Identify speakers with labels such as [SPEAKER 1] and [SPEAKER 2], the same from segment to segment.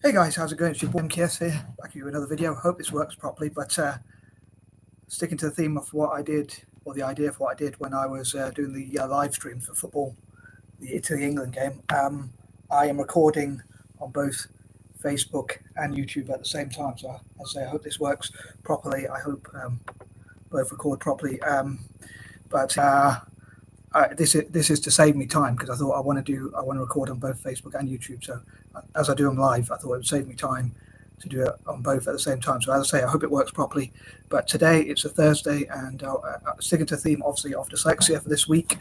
[SPEAKER 1] Hey guys, how's it going? It's your boy M.K.S here, back with another video. Hope this works properly, but sticking to the theme of what I did, or the idea of what I did when I was doing the live stream for football, the Italy-England game. I am recording on both Facebook and YouTube at the same time, so I hope this works properly. I hope both record properly. This is to save me time because I thought I want to record on both Facebook and YouTube. So as I do them live, I thought it would save me time to do it on both at the same time. So as I say, I hope it works properly. But today it's a Thursday, and sticking to the theme, obviously, of dyslexia for this week.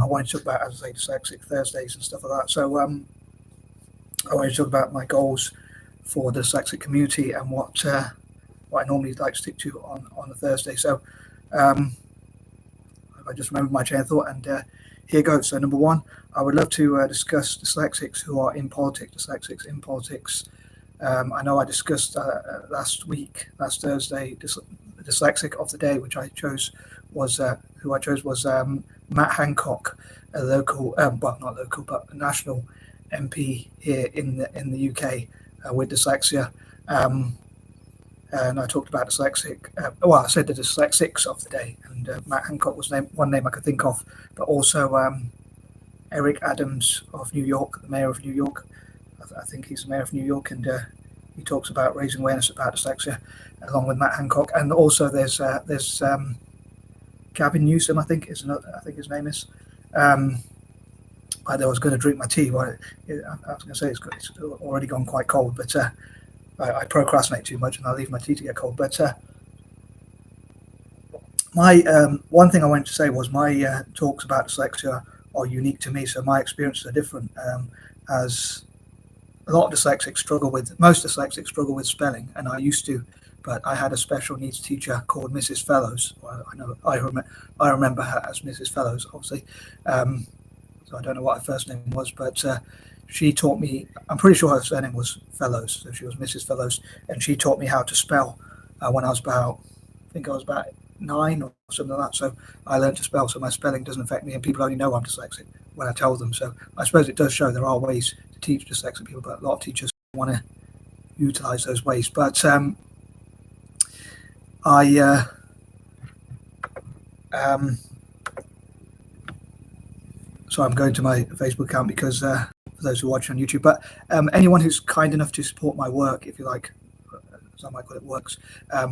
[SPEAKER 1] I wanted to talk about, as I say, dyslexic Thursdays and stuff like that. So I wanted to talk about my goals for the dyslexic community and what I normally like to stick to on a Thursday. So I just remembered my chain of thought, and here goes. So number one, I would love to discuss dyslexics who are in politics, dyslexics in politics. I know I discussed last Thursday, the dyslexic of the day, which I chose was Matt Hancock, a local, well, not local, but a national MP here in the UK with dyslexia. And I talked about dyslexic. I said the dyslexics of the day, and Matt Hancock was one name I could think of, but also Eric Adams of New York, the mayor of New York. I think he's the mayor of New York, and he talks about raising awareness about dyslexia, along with Matt Hancock. And also there's Gavin Newsom, I think his name is. I was going to drink my tea. I was going to say it's already gone quite cold, but I procrastinate too much and I leave my tea to get cold. But my one thing I wanted to say was my talks about dyslexia are unique to me, so my experiences are different. As most dyslexics struggle with spelling, and I used to, but I had a special needs teacher called Mrs. Fellows. Well, I remember her as Mrs. Fellows, obviously. So I don't know what her first name was, but she taught me, I'm pretty sure her surname was Fellows, so she was Mrs. Fellows, and she taught me how to spell when I was about 9 or something like that. So I learned to spell, so my spelling doesn't affect me, and people only know I'm dyslexic when I tell them. So I suppose it does show there are ways to teach dyslexic people, but a lot of teachers want to utilize those ways. But so I'm going to my Facebook account because for those who watch on YouTube, but anyone who's kind enough to support my work, if you like, as I might call it, works,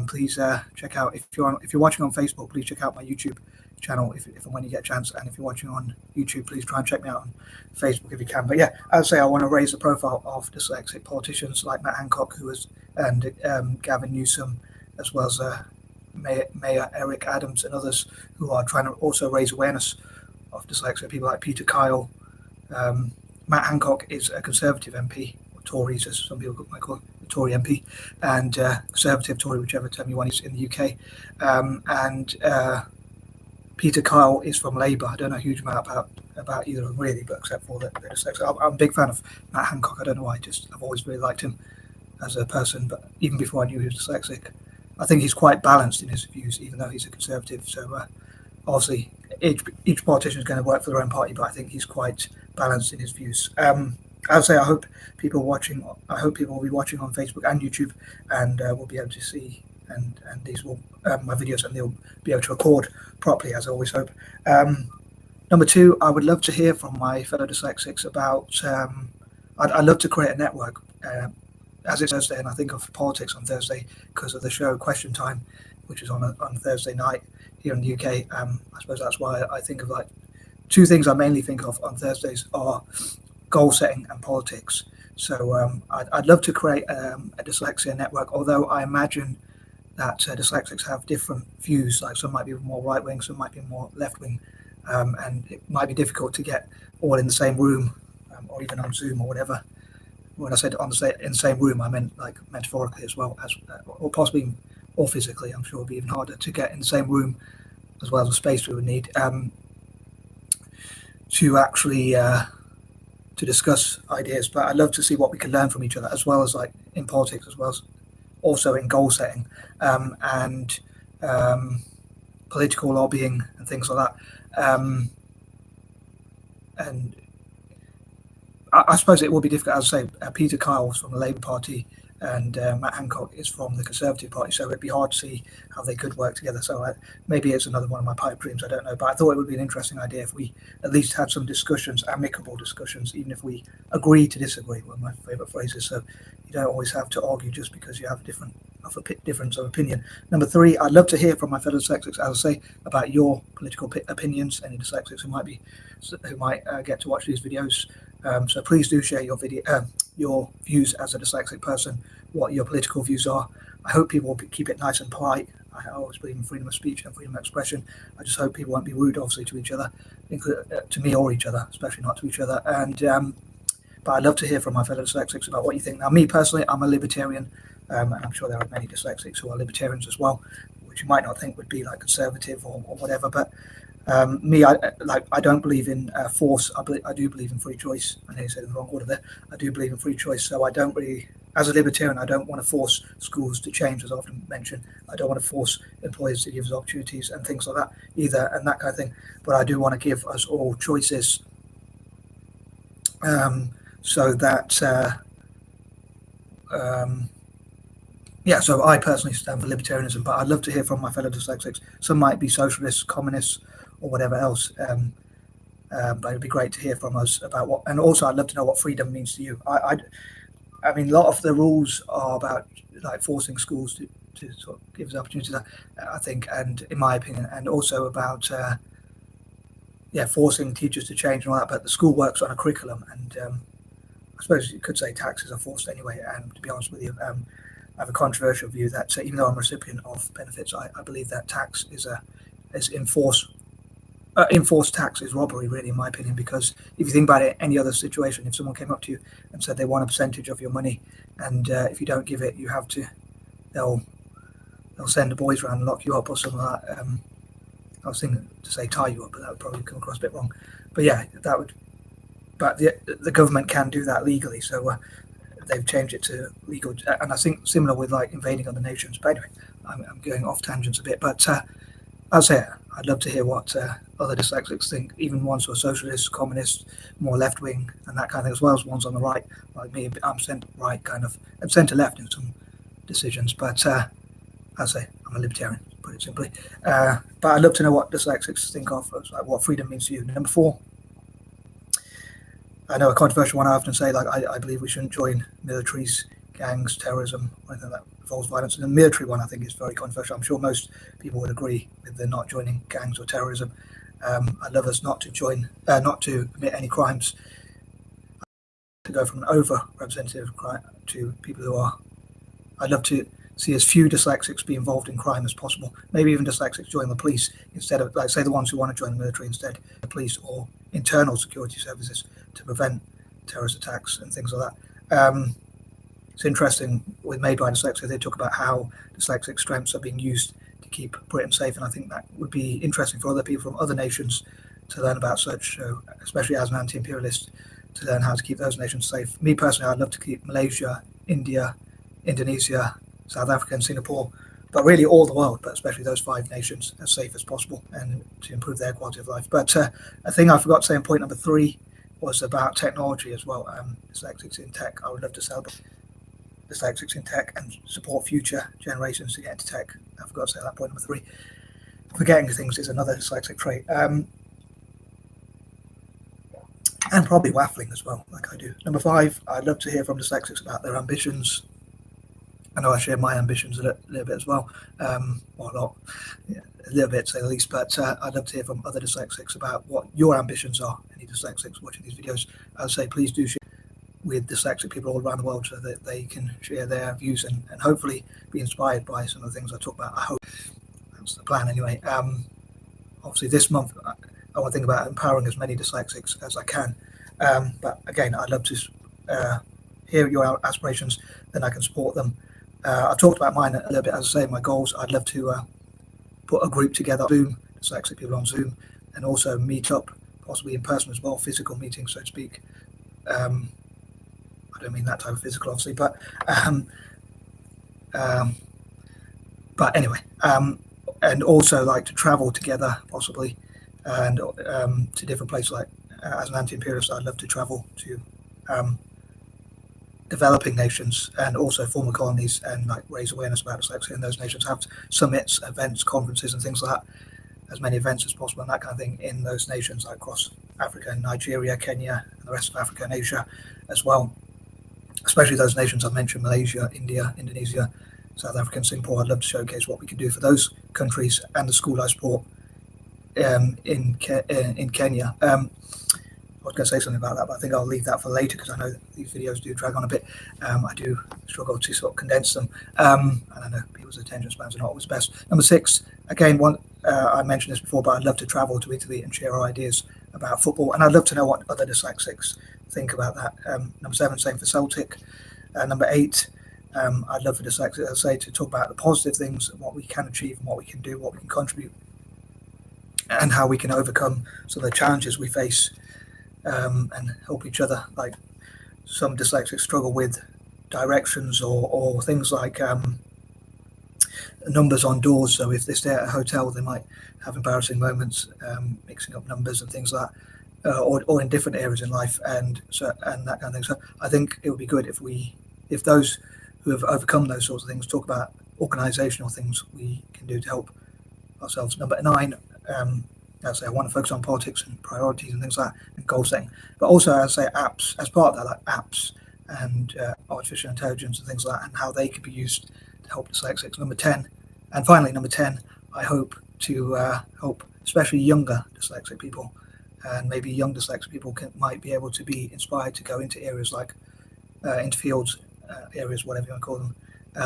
[SPEAKER 1] please check out, if you're watching on Facebook, please check out my YouTube channel if and when you get a chance, and if you're watching on YouTube, please try and check me out on Facebook if you can. But yeah, as I say, I want to raise the profile of dyslexic politicians like Matt Hancock, and Gavin Newsom, as well as Mayor Eric Adams and others who are trying to also raise awareness of dyslexia. People like Peter Kyle. Matt Hancock is a Conservative MP, or Tories as some people might call it, a Tory MP, and Conservative, Tory, whichever term you want, is in the UK. And Peter Kyle is from Labour. I don't know a huge amount about either of them really, but except for the dyslexia. I'm a big fan of Matt Hancock. I don't know why. I've always really liked him as a person, but even before I knew he was dyslexic, I think he's quite balanced in his views, even though he's a Conservative. So obviously, each politician is going to work for their own party, but I think he's quite balanced in his views. I would say I hope people will be watching on Facebook and YouTube, and will be able to see and these will my videos, and they'll be able to record properly, as I always hope. Number two, I would love to hear from my fellow dyslexics about. I'd love to create a network. As it's Thursday, and I think of politics on Thursday because of the show Question Time, which is on Thursday night here in the UK. I suppose that's why I think of, like, two things I mainly think of on Thursdays are goal setting and politics. So I'd love to create a dyslexia network, although I imagine that dyslexics have different views. Like, some might be more right wing, some might be more left wing, and it might be difficult to get all in the same room, or even on Zoom or whatever. When I said in the same room, I meant like metaphorically as well as, or possibly, or physically. I'm sure it'd be even harder to get in the same room, as well as the space we would need to actually to discuss ideas. But I'd love to see what we can learn from each other, as well as, like, in politics, as well as also in goal setting and political lobbying and things like that. And I suppose it will be difficult. As I say, Peter Kyle's from the Labour Party and Matt Hancock is from the Conservative Party, so it'd be hard to see how they could work together. So maybe it's another one of my pipe dreams, I don't know. But I thought it would be an interesting idea if we at least had some discussions, amicable discussions, even if we agree to disagree, one of my favourite phrases. So you don't always have to argue just because you have a difference of opinion. Number 3, I'd love to hear from my fellow dyslexics, as I say, about your political opinions. Any dyslexics who might get to watch these videos. So please do share your views as a dyslexic person, what your political views are. I hope people will keep it nice and polite. I always believe in freedom of speech and freedom of expression. I just hope people won't be rude, obviously, to each other, to me or each other, especially not to each other. And but I'd love to hear from my fellow dyslexics about what you think. Now, me personally, I'm a libertarian, and I'm sure there are many dyslexics who are libertarians as well, which you might not think would be like conservative or whatever. But me, I don't believe in force. I do believe in free choice. I know you said in the wrong order there. I do believe in free choice. So I don't really, as a libertarian, I don't want to force schools to change, as I often mentioned. I don't want to force employers to give us opportunities and things like that either, and that kind of thing. But I do want to give us all choices, so that. So I personally stand for libertarianism, but I'd love to hear from my fellow dyslexics. Some might be socialists, communists, or whatever else. But it'd be great to hear from us about what, and also I'd love to know what freedom means to you. I mean, a lot of the rules are about like forcing schools to sort of give us opportunities, I think, and in my opinion, and also about forcing teachers to change and all that. But the school works on a curriculum, and I suppose you could say taxes are forced anyway. And to be honest with you, I have a controversial view that even though I'm a recipient of benefits, I believe that tax is enforced tax is robbery, really, in my opinion. Because if you think about it, any other situation, if someone came up to you and said they want a percentage of your money, and if you don't give it, you have to, they'll send the boys around and lock you up or something like that. I was thinking to say tie you up, but that would probably come across a bit wrong. But yeah, that would. But the government can do that legally, so they've changed it to legal. And I think similar with like invading other nations. But anyway, I'm going off tangents a bit. But I'll say I'd love to hear what other dyslexics think, even ones who are socialists, communists, more left wing, and that kind of thing, as well as ones on the right, like me. I'm centre right, kind of, and centre left in some decisions. But I'll say I'm a libertarian, to put it simply. But I'd love to know what dyslexics think of, like what freedom means to you. Number 4. I know a controversial one. I often say, like, I believe we shouldn't join militaries, gangs, terrorism, or anything that involves violence. And the military one, I think, is very controversial. I'm sure most people would agree with the not joining gangs or terrorism. I'd love us not to commit any crimes, to go from an over-representative crime to people who are. I'd love to see as few dyslexics be involved in crime as possible. Maybe even dyslexics join the police instead of, like, say, the ones who want to join the military instead, the police or internal security services, to prevent terrorist attacks and things like that. It's interesting with Made by Dyslexia, they talk about how dyslexic strengths are being used to keep Britain safe, and I think that would be interesting for other people from other nations to learn about such, so especially as an anti-imperialist, to learn how to keep those nations safe. Me personally, I'd love to keep Malaysia, India, Indonesia, South Africa and Singapore, but really all the world, but especially those 5 nations, as safe as possible and to improve their quality of life. But a thing I forgot to say in point number 3 was about technology as well. Dyslexics in tech. I would love to celebrate dyslexics in tech and support future generations to get into tech. I forgot to say that point number 3. Forgetting things is another dyslexic trait. And probably waffling as well, like I do. Number 5, I'd love to hear from dyslexics about their ambitions. I know I share my ambitions a little bit as well, or a lot, a little bit to say the least, but I'd love to hear from other dyslexics about what your ambitions are. Any dyslexics watching these videos, I'd say please do share with dyslexic people all around the world so that they can share their views and hopefully be inspired by some of the things I talk about. I hope that's the plan anyway. Obviously this month I want to think about empowering as many dyslexics as I can, but again, I'd love to hear your aspirations, then I can support them. I've talked about mine a little bit, as I say, my goals. I'd love to put a group together, Zoom, dyslexic people on Zoom, and also meet up, possibly in person as well, physical meetings, so to speak. I don't mean that type of physical, obviously, but anyway, and also like to travel together, possibly, and to different places. Like as an anti-imperialist, I'd love to travel to developing nations and also former colonies, and like raise awareness about dyslexia in those nations, have summits, events, conferences and things like that, as many events as possible and that kind of thing in those nations, like across Africa and Nigeria, Kenya and the rest of Africa and Asia as well, especially those nations I've mentioned: Malaysia, India, Indonesia, South Africa and Singapore. I'd love to showcase what we can do for those countries and the school I support in Kenya. I was going to say something about that, but I think I'll leave that for later because I know these videos do drag on a bit. I do struggle to sort of condense them, and I know people's attention spans are not always best. Number 6, again, I mentioned this before, but I'd love to travel to Italy and share our ideas about football, and I'd love to know what other dyslexics think about that. Number 7, same for Celtic. Number 8, I'd love for dyslexics, as I say, to talk about the positive things, what we can achieve and what we can do, what we can contribute, and how we can overcome some of the challenges we face. And help each other. Like some dyslexics struggle with directions or things like numbers on doors. So if they stay at a hotel, they might have embarrassing moments mixing up numbers and things like that, or in different areas in life, and that kind of thing. So I think it would be good if those who have overcome those sorts of things talk about organisational things we can do to help ourselves. Number 9. As I say, I want to focus on politics and priorities and things like that, and goal setting. But also, as I say, apps, as part of that, like apps and artificial intelligence and things like that, and how they could be used to help dyslexics. Number 10, and finally, number 10, I hope to help especially younger dyslexic people, and maybe young dyslexic people might be able to be inspired to go into areas like, into fields, areas, whatever you want to call them,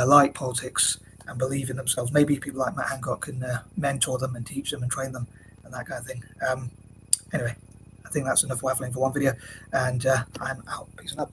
[SPEAKER 1] like politics, and believe in themselves. Maybe people like Matt Hancock can mentor them and teach them and train them, and that kind of thing. Anyway, I think that's enough waffling for one video, and I'm out. Peace and love.